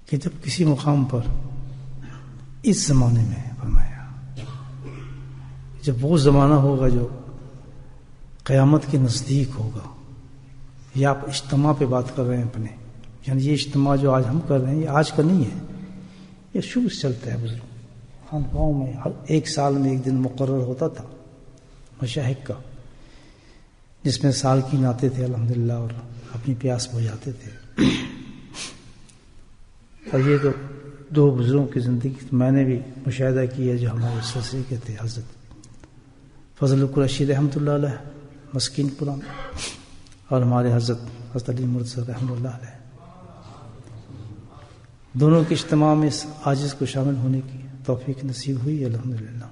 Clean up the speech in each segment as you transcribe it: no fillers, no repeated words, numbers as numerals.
کہ جب کسی مقام پر اس زمانے میں فرمایا جب وہ زمانہ ہوگا جو قیامت کے نزدیک ہوگا، یا آپ اجتماع پہ بات کر رہے ہیں اپنے، یعنی یہ اجتماع جو آج ہم کر رہے ہیں یہ آج کا نہیں ہے، یہ شروع سے چلتا ہے بزرگ خانقاہوں میں ہر ایک سال میں ایک دن مقرر ہوتا تھا مشاہق کا، جس میں سالکین آتے تھے الحمدللہ اور اپنی پیاس بجھاتے تھے. اور یہ تو دو بزرگوں کی زندگی میں نے بھی مشاہدہ کیا جو ہمارے سلسلے کے تھے، حضرت فضل القریشی رحمۃ اللہ علیہ مسکین پورا، اور ہمارے حضرت علی مرتضی رحمۃ اللہ علیہ. دونوں کے اجتماع میں اس عاجز کو شامل ہونے کی توفیق نصیب ہوئی الحمدللہ.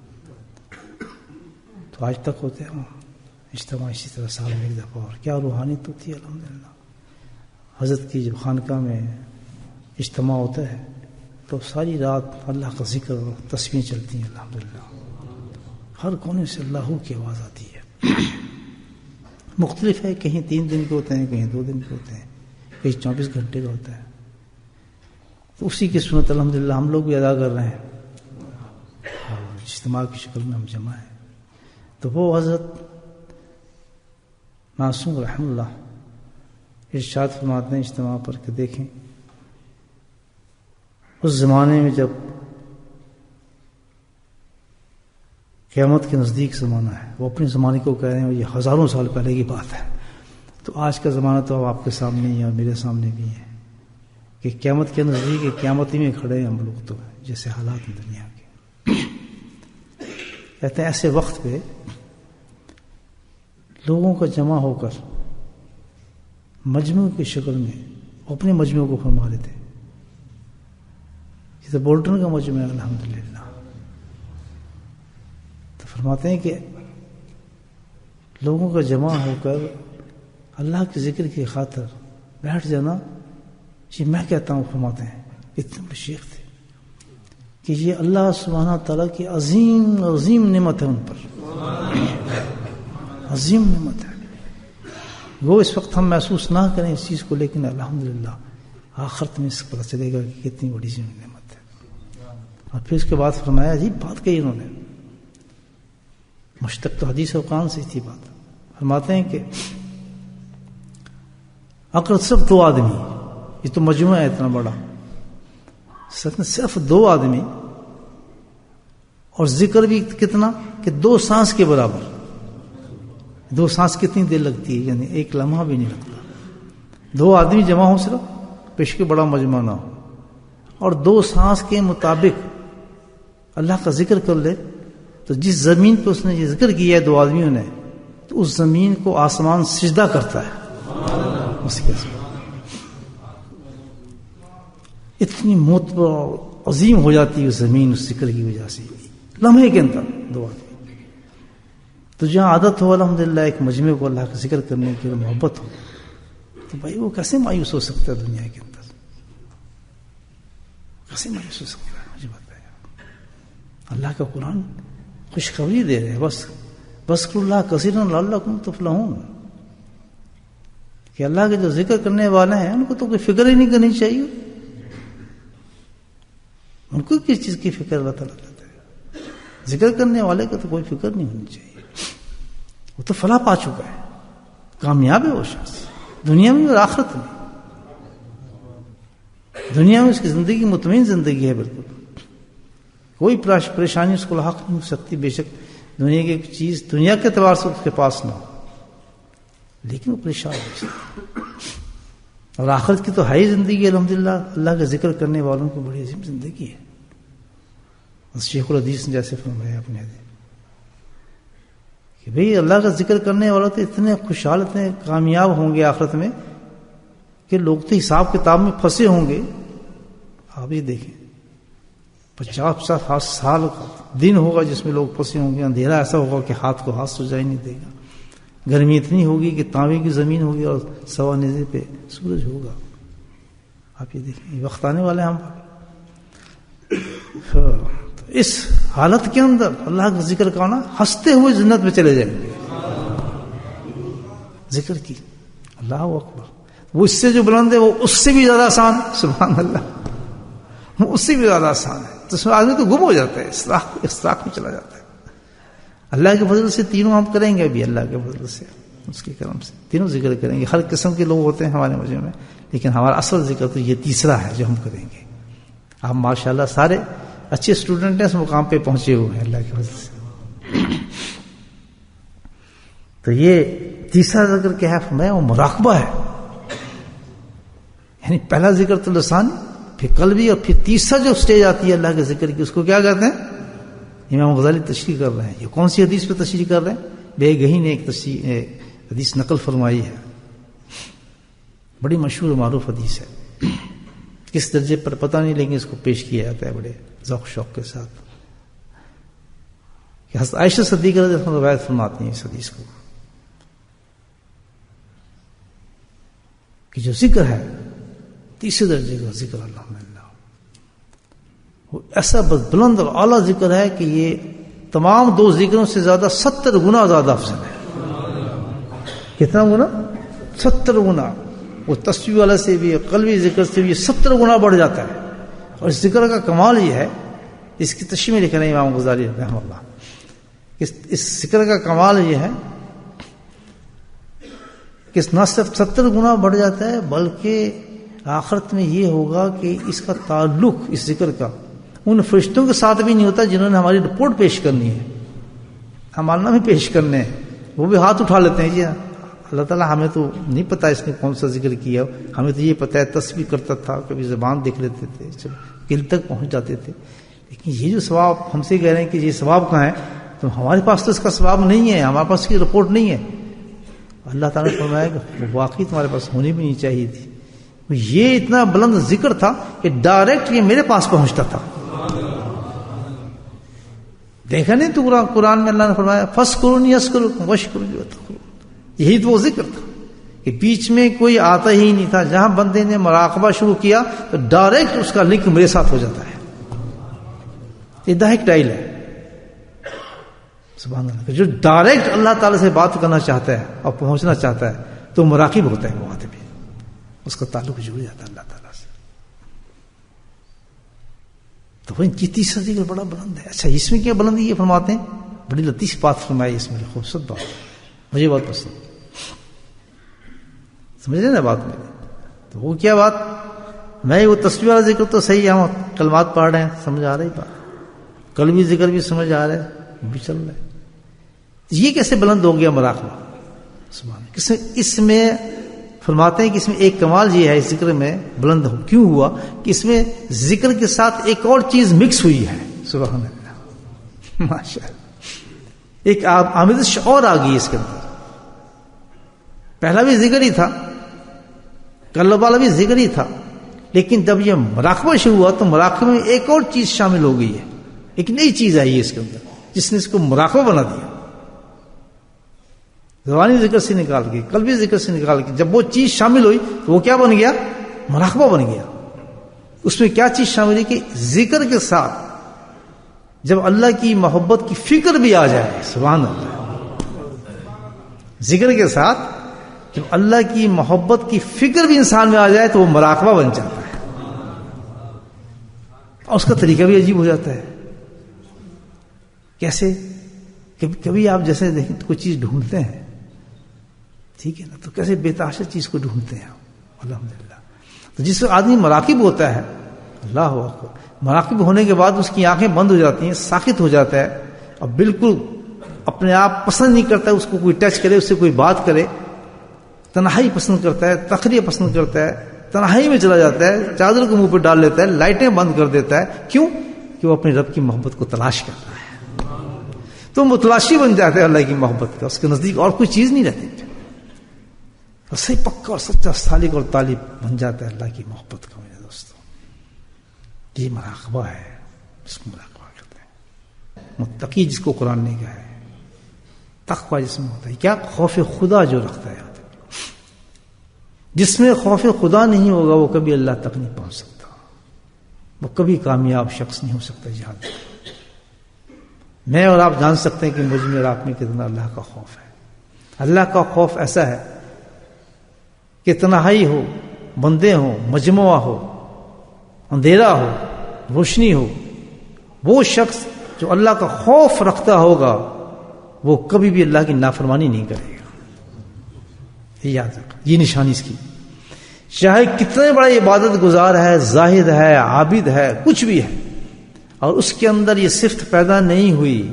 تو آج تک ہوتے ہیں اجتماع اسی طرح سال میں ایک دفعہ، اور کیا روحانیت ہوتی ہے الحمدللہ. حضرت کی جب خانقاہ میں اجتماع ہوتا ہے تو ساری رات اللہ کا ذکر اور تسبیحیں چلتی ہیں الحمدللہ. ہر کونے سے اللہ کی آواز آتی ہے. مختلف ہے، کہیں 3 دن کے ہوتے ہیں، کہیں 2 دن کے ہوتے ہیں، کہیں 24 گھنٹے کا ہوتا ہے. تو اسی کی سنت الحمدللہ ہم لوگ بھی ادا کر رہے ہیں، اور اجتماع کی شکل میں ہم جمع ہیں. تو وہ حضرت معصوم رحمہ اللہ ارشاد فرماتے ہیں اجتماع پر کہ دیکھیں اس زمانے میں جب قیامت کے نزدیک زمانہ ہے، وہ اپنے زمانے کو کہہ رہے ہیں، یہ ہزاروں سال پہلے کی بات ہے. تو آج کا زمانہ تو اب آپ کے سامنے ہی اور میرے سامنے بھی ہے کہ قیامت کے نزدیک قیامت ہی میں کھڑے ہیں ہم لوگ. تو جیسے حالات ہیں دنیا کے، کہتے ہیں ایسے وقت پہ لوگوں کا جمع ہو کر مجموع کی شکل میں اپنے مجموع کو فرما رہے تھے. یہ تو بولٹن کا مجموعہ ہے الحمدللہ. تو فرماتے ہیں کہ لوگوں کا جمع ہو کر اللہ کے ذکر کی خاطر بیٹھ جانا، یہ میں کہتا ہوں، فرماتے ہیں اتنے بڑے شیخ تھے کہ یہ اللہ سبحانہ تعالیٰ کی عظیم عظیم نعمت ہے ان پر، عظیم نعمت ہے. وہ اس وقت ہم محسوس نہ کریں اس چیز کو، لیکن الحمدللہ آخرت میں اس کو پتہ چلے گا کہ کتنی بڑی نعمت ہے. اور پھر اس کے بعد فرمایا عجیب بات کہی انہوں نے، مشتق تو حدیث و قرآن سے تھی بات. فرماتے ہیں کہ اگر صرف 2 آدمی، یہ تو مجموعہ ہے اتنا بڑا، صرف 2 آدمی، اور ذکر بھی کتنا کہ 2 سانس کے برابر. 2 سانس کتنی دیر لگتی ہے، یعنی 1 لمحہ بھی نہیں لگتا. 2 آدمی جمع ہو صرف، پیش کے بڑا مجمع نہ ہو، اور 2 سانس کے مطابق اللہ کا ذکر کر لے، تو جس زمین پہ اس نے یہ ذکر کیا ہے 2 آدمیوں نے، تو اس زمین کو آسمان سجدہ کرتا ہے. اتنی معتبر اور عظیم ہو جاتی ہے اس زمین اس ذکر کی وجہ سے، لمحے کے اندر 2 آدمی. تو جہاں عادت ہو الحمدللہ ایک مجمع کو اللہ کا ذکر کرنے کی محبت ہو، تو بھائی وہ کیسے مایوس ہو سکتا ہے دنیا کے اندر؟ کیسے مایوس ہو سکتا ہے؟ مجھے بتائیے. اللہ کا قرآن خوشخبری دے رہے، بس اللہ کثیرا لعلکم تفلحون، کہ اللہ کے جو ذکر کرنے والے ہیں ان کو تو کوئی فکر ہی نہیں کرنی چاہیے. ان کو کس چیز کی فکر اللہ تعالیٰ کرتا ہے؟ ذکر کرنے والے کو تو کوئی فکر نہیں ہونی چاہیے. وہ تو فلاح پا چکا ہے، کامیاب ہے وہ شخص، دنیا میں اور آخرت میں. دنیا میں اس کی زندگی مطمئن زندگی ہے، بالکل کوئی پریشانی اس کو لاحق نہیں ہو سکتی. بے شک دنیا کی ایک چیز دنیا کے اعتبار سے اس کے پاس نہ ہو، لیکن وہ پریشان ہو سکتا. اور آخرت کی تو ہے ہی زندگی الحمدللہ. اللہ کا ذکر کرنے والوں کو بڑی عظیم زندگی ہے. شیخ الحدیث نے جیسے فرمایا اپنے حدیث کہ بھئی اللہ کا ذکر کرنے والے تو اتنے خوشحال، اتنے کامیاب ہوں گے آخرت میں کہ لوگ تو حساب کتاب میں پھنسے ہوں گے. آپ یہ دیکھیں 50-50 سال کا دن ہوگا جس میں لوگ پھنسے ہوں گے. اندھیرا ایسا ہوگا کہ ہاتھ کو ہاتھ سجائی نہیں دے گا. گرمی اتنی ہوگی کہ تانبے کی زمین ہوگی اور سوا نیزے پہ سورج ہوگا. آپ یہ دیکھیں یہ وقت آنے والے ہم. اس حالت کے اندر اللہ کا ذکر کرنا، ہنستے ہوئے جنت میں چلے جائیں گے. ذکر کی اللہ اکبر، وہ اس سے جو بلند ہے وہ اس سے بھی زیادہ آسان. سبحان اللہ. وہ اس سے بھی زیادہ آسان ہے. تو اس میں آدمی تو گم ہو جاتا ہے، اخراق میں چلا جاتا ہے. اللہ کے فضل سے تینوں ہم کریں گے ابھی، اللہ کے فضل سے، اس کے کرم سے تینوں ذکر کریں گے. ہر قسم کے لوگ ہوتے ہیں ہمارے مجمع میں، لیکن ہمارا اصل ذکر تو یہ تیسرا ہے جو ہم کریں گے. آپ ماشاءاللہ سارے اچھے اسٹوڈنٹ ہیں، اس مقام پہ پہنچے ہوئے ہیں اللہ کے فضل سے. تو یہ تیسرا ذکر کیا ہے فرمایا، وہ مراقبہ ہے. یعنی پہلا ذکر تو لسانی، پھر قلبی، اور پھر تیسرا جو سٹیج آتی ہے اللہ کے ذکر کی، اس کو کیا کہتے ہیں؟ امام غزالی تشریح کر رہے ہیں. یہ کون سی حدیث پہ تشریح کر رہے ہیں؟ بے گہی نے ایک حدیث نقل فرمائی ہے، بڑی مشہور و معروف حدیث ہے. کس درجے پر پتہ نہیں، لیکن اس کو پیش کیا جاتا ہے بڑے ذوق شوق کے ساتھ. کہ حضرت عائشہ صدیقہ رضی اللہ عنہا روایت فرماتی ہیں اس حدیث کو، کہ جو ذکر ہے تیسرے درجے کا ذکر الحمدللہ، وہ ایسا بلند اور اعلیٰ ذکر ہے کہ یہ تمام دو ذکروں سے زیادہ 70 گنا زیادہ افضل ہے. کتنا گنا؟ 70 گنا. وہ تسبیح والا سے بھی، قلبی ذکر سے بھی 70 گنا بڑھ جاتا ہے. اور اس ذکر کا کمال یہ ہے، اس کی تشریح میں لکھ رہے ہیں امام غزالی رحمہ اللہ، اس ذکر کا کمال یہ ہے کہ نہ صرف 70 گنا بڑھ جاتا ہے، بلکہ آخرت میں یہ ہوگا کہ اس کا تعلق، اس ذکر کا، ان فرشتوں کے ساتھ بھی نہیں ہوتا جنہوں نے ہماری رپورٹ پیش کرنی ہے، ہمارا نام بھی پیش کرنے ہیں. وہ بھی ہاتھ اٹھا لیتے ہیں، جی اللہ تعالیٰ ہمیں تو نہیں پتا اس نے کون سا ذکر کیا، ہمیں تو یہ پتا ہے تسبیح کرتا تھا، کبھی زبان دیکھ لیتے تھے، دل تک پہنچ جاتے تھے. لیکن یہ جو ثواب ہم سے کہہ رہے ہیں کہ یہ ثواب کہاں ہے، تو ہمارے پاس تو اس کا ثواب نہیں ہے، ہمارے پاس اس کی رپورٹ نہیں ہے. اللہ تعالیٰ نے فرمایا کہ واقعی تمہارے پاس ہونی بھی نہیں چاہیے تھی. یہ اتنا بلند ذکر تھا کہ ڈائریکٹ یہ میرے پاس پہنچتا تھا. دیکھا نہیں تو قرآن میں اللہ نے فرمایا فَاسْكُرُونِي أَذْكُرْكُمْ وَاشْكُرُوا لِي وَاتَّقُونِ. یہی تو وہ ذکر تھا کہ بیچ میں کوئی آتا ہی نہیں تھا. جہاں بندے نے مراقبہ شروع کیا تو ڈائریکٹ اس کا لنک میرے ساتھ ہو جاتا ہے. یہ ڈائریکٹ ڈائل ہے سبحان اللہ. جو ڈائریکٹ اللہ تعالیٰ سے بات کرنا چاہتا ہے اور پہنچنا چاہتا ہے تو مراقب ہوتا ہے، وہ آدمی اس کا تعلق جڑ جاتا ہے اللہ تعالیٰ سے. تو وہ تیسرا ذکر بڑا بلند ہے. اچھا اس میں کیا بلندی یہ فرماتے ہیں، بڑی لطیف بات فرمائی اس میں، خوبصورت بات، مجھے بہت پسند. سمجھ رہے نا بات میری؟ تو وہ کیا بات، میں وہ تسبیح والا ذکر تو صحیح ہے، ہم کلمات پڑھ رہے ہیں، سمجھ آ رہی بات، قلبی ذکر بھی سمجھ آ رہا ہے، بھی چل رہا ہے. یہ کیسے بلند ہو گیا مراقبہ؟ سبحان اللہ. اس میں فرماتے ہیں کہ اس میں ایک کمال یہ ہے، اس ذکر میں بلند ہو کیوں ہوا کہ اس میں ذکر کے ساتھ ایک اور چیز مکس ہوئی ہے. سبحان اللہ، ماشاء اللہ. ایک آمیزش اور آ گئی اس کے اندر. پہلا بھی ذکر ہی تھا، قلب والا بھی ذکر ہی تھا، لیکن جب یہ مراقبہ شروع ہوا تو مراقبہ میں ایک اور چیز شامل ہو گئی ہے، ایک نئی چیز آئی ہے اس کے اندر جس نے اس کو مراقبہ بنا دیا. زبانی ذکر سے نکال کے، قلبی ذکر سے نکال کے جب وہ چیز شامل ہوئی تو وہ کیا بن گیا؟ مراقبہ بن گیا. اس میں کیا چیز شامل ہے کہ ذکر کے ساتھ جب اللہ کی محبت کی فکر بھی آ جائے، سبحان اللہ، ذکر کے ساتھ جب اللہ کی محبت کی فکر بھی انسان میں آ جائے تو وہ مراقبہ بن جاتا ہے، اور اس کا طریقہ بھی عجیب ہو جاتا ہے. کیسے؟ کبھی آپ جیسے دیکھیں کوئی چیز ڈھونڈتے ہیں، ٹھیک ہے نا، تو کیسے بے تحاشا چیز کو ڈھونڈتے ہیں الحمدللہ. تو جس آدمی مراقب ہوتا ہے، اللہ اکبر، مراقب ہونے کے بعد اس کی آنکھیں بند ہو جاتی ہیں، ساکت ہو جاتا ہے، اور بالکل اپنے آپ پسند نہیں کرتا ہے اس کو کوئی ٹچ کرے، اس سے کوئی بات کرے، تنہائی پسند کرتا ہے، تخلیہ پسند کرتا ہے، تنہائی میں چلا جاتا ہے، چادر کو منہ پہ ڈال لیتا ہے، لائٹیں بند کر دیتا ہے. کیوں؟ کہ وہ اپنے رب کی محبت کو تلاش کرتا ہے. تو متلاشی بن جاتا ہے اللہ کی محبت کا، اس کے نزدیک اور کوئی چیز نہیں رہتی، صحیح پکا اور سچا سالک اور طالب بن جاتا ہے اللہ کی محبت کا. میرے دوستوں، یہ مراقبہ ہے، اس کو مراقبہ کرتے ہیں. متقی جس کو قرآن نے کہا ہے، تقوی جس میں ہوتا ہے، کیا؟ خوف خدا جو رکھتا ہے. جس میں خوف خدا نہیں ہوگا وہ کبھی اللہ تک نہیں پہنچ سکتا، وہ کبھی کامیاب شخص نہیں ہو سکتا. جہاں میں اور آپ جان سکتے ہیں کہ مجھ میں اور آپ میں کتنا اللہ کا خوف ہے. اللہ کا خوف ایسا ہے کہ تنہائی ہو، بندے ہوں، مجموعہ ہو، اندھیرا ہو، روشنی ہو. وہ شخص جو اللہ کا خوف رکھتا ہوگا وہ کبھی بھی اللہ کی نافرمانی نہیں کرے گا. یہ یاد رکھ، یہ نشانی اس کی. چاہے کتنے بڑا عبادت گزار ہے، زاہد ہے، عابد ہے، کچھ بھی ہے، اور اس کے اندر یہ صفت پیدا نہیں ہوئی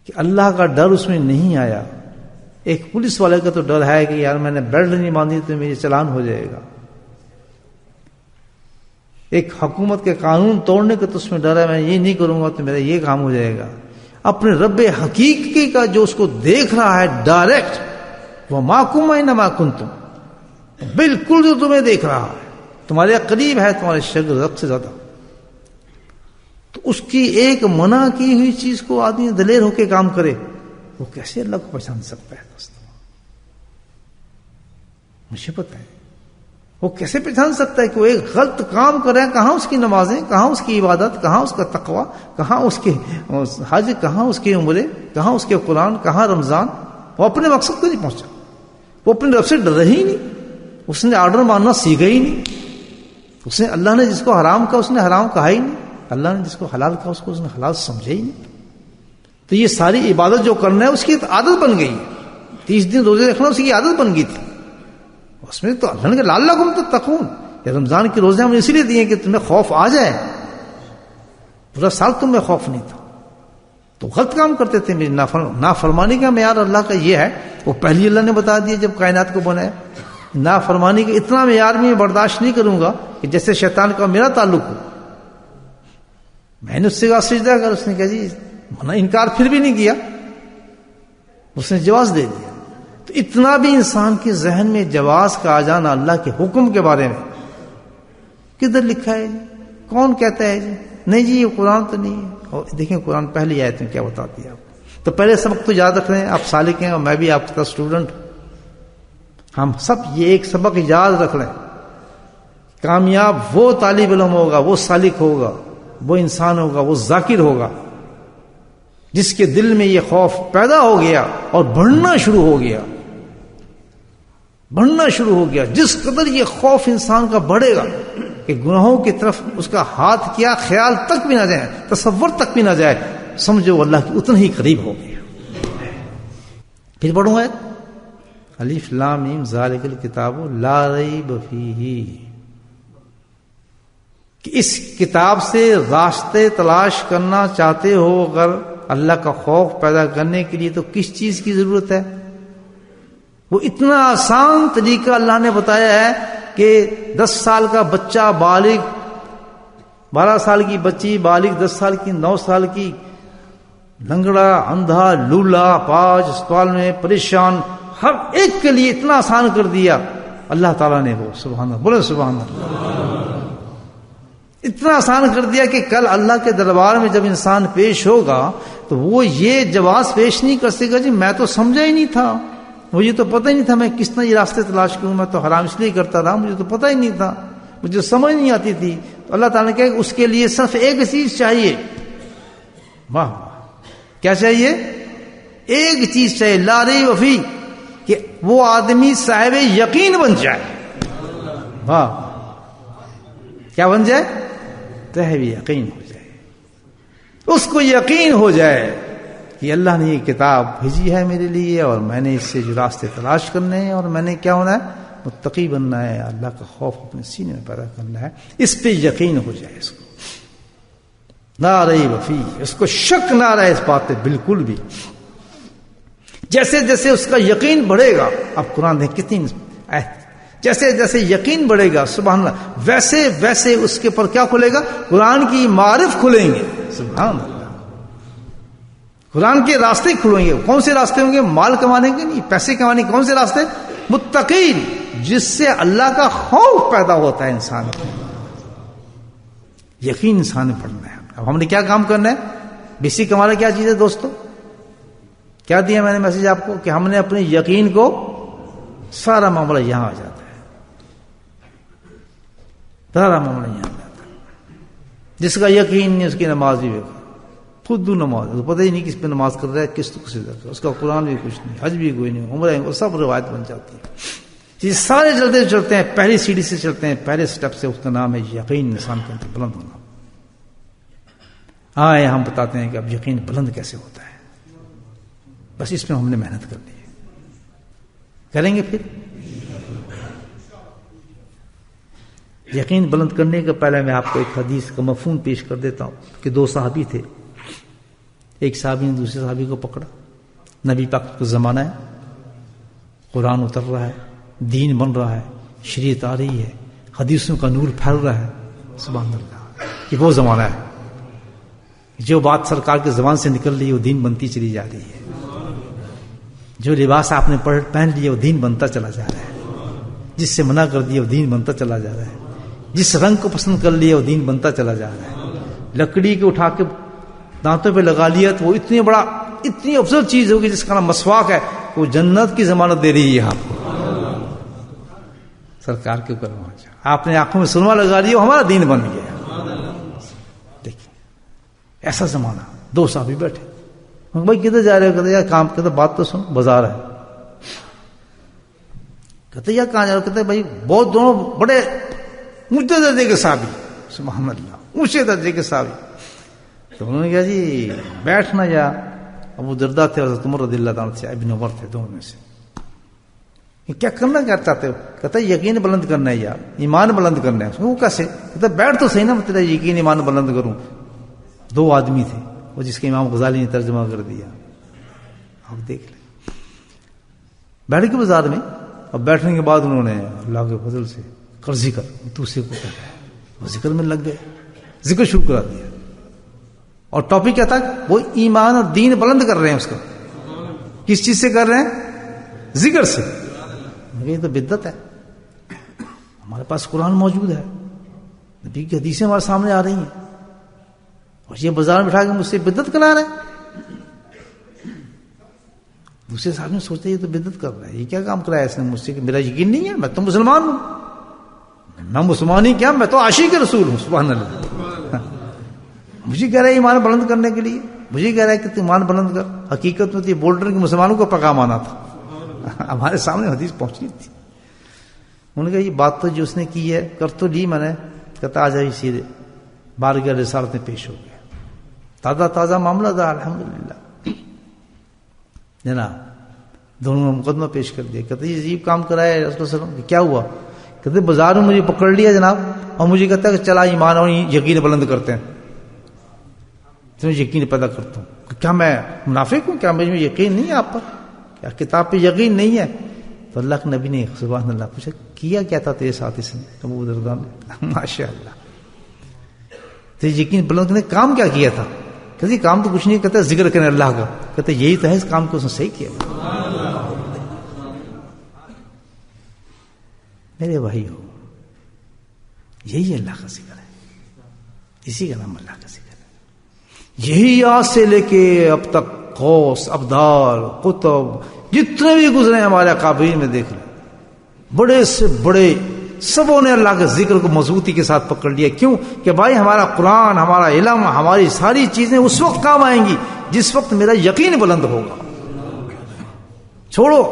کہ اللہ کا ڈر اس میں نہیں آیا. ایک پولیس والے کا تو ڈر ہے کہ یار میں نے بیلٹ نہیں باندھی تو میرے چلان ہو جائے گا. ایک حکومت کے قانون توڑنے کا تو اس میں ڈر ہے، میں یہ نہیں کروں گا تو میرا یہ کام ہو جائے گا. اپنے رب حقیقی کا جو اس کو دیکھ رہا ہے ڈائریکٹ، وہ ماکم اینما کنتم، بالکل جو تمہیں دیکھ رہا ہے، تمہارے قریب ہے، تمہارے شرق رب سے زیادہ. تو اس کی ایک منع کی ہوئی چیز کو آدمی دلیر ہو کے کام کرے، وہ کیسے اللہ کو پہچان سکتا ہے دوستوں؟ مجھے پتا ہے وہ کیسے پہچان سکتا ہے کہ وہ ایک غلط کام کر رہا ہے. کہاں اس کی نمازیں، کہاں اس کی عبادت، کہاں اس کا تقوی، کہاں اس کے حج، کہاں اس کی عمرے، کہاں اس کے قرآن، کہاں رمضان. وہ اپنے مقصد کو نہیں پہنچا، وہ اپنے رب سے ڈر ہی نہیں، اس نے آرڈر ماننا سیکھا ہی نہیں. اس نے اللہ نے جس کو حرام کہا اس نے حرام کہا ہی نہیں، اللہ نے جس کو حلال کہا اس کو اس نے حلال سمجھا ہی نہیں. تو یہ ساری عبادت جو کرنا ہے اس کی عادت بن گئی ہے. 30 دن روزے رکھنا اس کی عادت بن گئی تھی. اس میں تو اللہ نے کہا لعلکم تتقون، یہ رمضان کے روزے ہم نے اسی لیے دیے کہ تمہیں خوف آ جائے. پورا سال تمہیں خوف نہیں تھا تو غلط کام کرتے تھے. میری نافرمانی کا معیار اللہ کا یہ ہے، وہ پہلی اللہ نے بتا دیا جب کائنات کو بنایا. نافرمانی کا اتنا معیار میں برداشت نہیں کروں گا کہ جیسے شیطان کا میرا تعلق ہو. میں نے اس سے کہا سجدہ کر، اس نے کہا جی منع، انکار پھر بھی نہیں کیا، اس نے جواز دے دیا. تو اتنا بھی انسان کے ذہن میں جواز کا آ جانا اللہ کے حکم کے بارے میں، کدھر لکھا ہے جی؟ کون کہتا ہے جی؟ نہیں جی یہ قرآن تو نہیں ہے. اور دیکھیں قرآن پہلی آیت میں کیا بتاتی ہے آپ. تو پہلے سبق تو یاد رکھ رہے ہیں، آپ سالک ہیں اور میں بھی آپ کا اسٹوڈنٹ. ہم سب یہ ایک سبق یاد رکھ لیں، کامیاب وہ طالب علم ہوگا، وہ سالک ہوگا، وہ انسان ہوگا، وہ ذاکر ہوگا جس کے دل میں یہ خوف پیدا ہو گیا اور بڑھنا شروع ہو گیا. بڑھنا شروع ہو گیا. جس قدر یہ خوف انسان کا بڑھے گا کہ گناہوں کی طرف اس کا ہاتھ کیا خیال تک بھی نہ جائے، تصور تک بھی نہ جائے، سمجھو اللہ کی اتنا ہی قریب ہو گیا. پھر پڑھوں ہے الف لام میم ذالک الکتاب لا ریب فیہ، کہ اس کتاب سے راستے تلاش کرنا چاہتے ہو اگر اللہ کا خوف پیدا کرنے کے لیے تو کس چیز کی ضرورت ہے؟ وہ اتنا آسان طریقہ اللہ نے بتایا ہے کہ 10 سال کا بچہ بالغ، 12 سال کی بچی بالغ، 10 سال کی، 9 سال کی، لنگڑا، اندھا، لولا، پاج، اسپتال میں پریشان، ہر ایک کے لیے اتنا آسان کر دیا اللہ تعالیٰ نے. وہ سبحان اللہ، بولے سبحان اللہ. اتنا آسان کر دیا کہ کل اللہ کے دربار میں جب انسان پیش ہوگا تو وہ یہ جواز پیش نہیں کر سکے گا جی میں تو سمجھا ہی نہیں تھا، مجھے تو پتہ ہی نہیں تھا میں کس طرح یہ راستے تلاش کروں، میں تو حرام اس لیے کرتا رہا، مجھے تو پتہ ہی نہیں تھا، مجھے سمجھ نہیں آتی تھی. تو اللہ تعالیٰ نے کہا کہ اس کے لیے صرف ایک چیز چاہیے. واہ، کیا چاہیے؟ ایک چیز چاہیے، لا ریب فیہ، کہ وہ آدمی صاحب یقین بن جائے. واہ، کیا بن جائے؟ صاحب یقین ہو جائے. اس کو یقین ہو جائے کہ اللہ نے یہ کتاب بھیجی ہے میرے لیے اور میں نے اس سے جو راستے تلاش کرنے ہیں اور میں نے کیا ہونا ہے؟ متقی بننا ہے، اللہ کا خوف اپنے سینے میں پیدا کرنا ہے. اس پہ یقین ہو جائے، اس کو لا ریب فیہ، اس کو شک نہ رہے اس بات پہ بالکل بھی. جیسے جیسے اس کا یقین بڑھے گا، اب قرآن دیکھ کتنی جیسے جیسے یقین بڑھے گا سبحان اللہ، ویسے ویسے اس کے پر کیا کھلے گا؟ قرآن کی معارف کھلیں گے. سبحان اللہ، قرآن کے راستے کھلیں گے. کون سے راستے ہوں گے؟ مال کمانے کے نہیں، پیسے کمانے کے. کون سے راستے؟ متقین، جس سے اللہ کا خوف پیدا ہوتا ہے انسان کو. یقین انسان میں پڑھنا ہے. اب ہم نے کیا کام کرنا ہے؟ بیسک ہمارا کیا چیز ہے دوستو؟ کیا دیا میں نے میسج آپ کو کہ ہم نے اپنے یقین کو، سارا معاملہ یہاں آ جاتا ہے، سارا معاملہ یہاں آ جاتا ہے. جس کا یقین نہیں اس کی نماز بھی بیکار، خود نماز پتہ ہی نہیں کس پہ نماز کر رہا ہے، کس تو کسی طرح، اس کا قرآن بھی کچھ نہیں، حج بھی کوئی نہیں، عمرہ سب روایت بن جاتی ہے. یہ سارے جلدی چلتے ہیں، پہلی سیڑھی سے چلتے ہیں، پہلے سٹیپ سے، اس کا نام ہے یقین انسان کے اندر بلند ہونا۔ آئے ہم بتاتے ہیں کہ اب یقین بلند کیسے ہوتا ہے، بس اس میں ہم نے محنت کرنی ہے، کریں گے پھر یقین بلند کرنے کا۔ پہلے میں آپ کو ایک حدیث کا مفہوم پیش کر دیتا ہوں کہ 2 صحابی تھے، ایک صحابی نے دوسرے صحابی کو پکڑا، نبی پاک کا زمانہ ہے، قرآن اتر رہا ہے، دین بن رہا ہے، شریعت آ رہی ہے، حدیثوں کا نور پھیل رہا ہے، سبحان اللہ، یہ وہ زمانہ ہے، جو بات سرکار کے زبان سے نکل رہی ہے وہ دین بنتی چلی جا رہی ہے، جو لباس آپ نے پہن لیا وہ دین بنتا چلا جا رہا ہے، جس سے منع کر دیا وہ دین بنتا چلا جا رہا ہے، جس رنگ کو پسند کر لیا وہ دین بنتا چلا جا رہا ہے، لکڑی کو اٹھا کے دانتوں پہ لگا لیا تو وہ اتنی افضل چیز ہوگی جس کا نام مسواک ہے، وہ جنت کی ضمانت دے رہی ہے آپ کو، سرکار کے اوپر پہنچا، آپ نے آنکھوں میں سرما لگا لیا وہ ہمارا دین بن گیا۔ دیکھیں ایسا زمانہ، 2 صحابی بیٹھے، بھائی کدھر جا رہے ہو؟ کہتے یار کام، کہتے بات تو سن، بازار ہے۔ کہتے یار کہاں جا رہے ہو؟ کہتے بھائی بہت دونوں بڑے اونچے درجے کے صحابی، سبحان اللہ، اونچے درجے کے صحابی۔ تو انہوں نے کہا جی بیٹھنا، یا ابو درداء تھے، حضرت عمر رضی اللہ عنہ تھے، ابن عمر تھے، دونوں میں سے کیا کرنا کیا چاہتے ہو؟ کہتا ہے یقین بلند کرنا ہے یار، ایمان بلند کرنا ہے۔ وہ کیسے؟ کہتا ہے بیٹھ تو صحیح نا، مطلب یقین ایمان بلند کروں۔ 2 آدمی تھے، وہ جس کے امام غزالی نے ترجمہ کر دیا، آپ دیکھ لیں۔ بیٹھ کے بازار میں، اور بیٹھنے کے بعد انہوں نے اللہ کے فضل سے کر ذکر، دوسرے کو کہا ہے، وہ ذکر میں لگ گئے، ذکر شروع کرا دیا، اور ٹاپک کیا تھا؟ وہ ایمان اور دین بلند کر رہے ہیں اس کا۔ کس چیز سے کر رہے ہیں؟ ذکر سے۔ یہ تو بدعت ہے، ہمارے پاس قرآن موجود ہے، نبی کی حدیثیں ہمارے سامنے آ رہی ہیں، اور یہ بازار میں بٹھا کے مجھ سے بدعت کرا رہے ہیں۔ دوسرے صاحب نے سوچا یہ تو بدعت کر رہا ہے، یہ کیا کام کرایا اس نے مجھ سے کہ میرا یقین نہیں ہے، میں تو مسلمان ہوں، میں مسلمان ہی کیا، میں تو عاشق رسول ہوں، سبحان اللہ۔ مجھے کہہ رہا ہے ایمان بلند کرنے کے لیے، مجھے کہہ رہا ہے کہ تو ایمان بلند کر، حقیقت میں تو یہ بول رہے ہیں کہ مسلمانوں کو پیغام آنا تھا، ہمارے سامنے حدیث پہنچی تھی۔ انہوں نے کہا یہ بات تو جو اس نے کی ہے کر تو لی میں نے، کہتا آ جائیے سیدھے بارگاہ رسالت میں پیش ہو گیا، تازہ معاملہ تھا الحمدللہ۔ جناب دونوں نے مقدمہ پیش کر دیا، کہتے یہ عجیب کام کرایا ہے رسول صلی اللہ علیہ وسلم، کیا ہوا؟ کہتے بازار میں مجھے پکڑ لیا جناب، اور مجھے کہتا ہے کہ چلا ایمان اور یقین بلند کرتے ہیں، تو یقین پیدا کرتا ہوں۔ کیا میں منافق ہوں؟ کیا مجھے یقین نہیں ہے آپ پر؟ کیا کتاب پہ یقین نہیں ہے؟ تو اللہ کے نبی نے سبحان اللہ پوچھا کیا کیا تھا تیرے ساتھ اس نے؟ ابو درداء نے، ماشاء اللہ، تو یقین بلند نے کام کیا کیا تھا؟ کہتے کام تو کچھ نہیں، کہتے ذکر کریں اللہ کا، کہتے یہی تو ہے اس کام کو اس نے صحیح کیا۔ میرے بھائی ہو، یہی اللہ کا ذکر ہے، اسی کا نام اللہ کا ذکر ہے۔ یہی آج سے لے کے اب تک غوث، ابدال، قطب جتنے بھی گزرے ہمارے اکابرین میں دیکھ لیں، بڑے سے بڑے سبوں نے اللہ کے ذکر کو مضبوطی کے ساتھ پکڑ لیا۔ کیوں؟ کہ بھائی ہمارا قرآن، ہمارا علم، ہماری ساری چیزیں اس وقت کام آئیں گی جس وقت میرا یقین بلند ہوگا۔ چھوڑو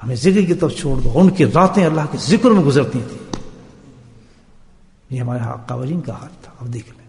ہمیں ذکر کی طرف چھوڑ دو۔ ان کی راتیں اللہ کے ذکر میں گزرتی تھیں، یہ ہمارے اکابرین کا حال تھا۔ اب دیکھ لیں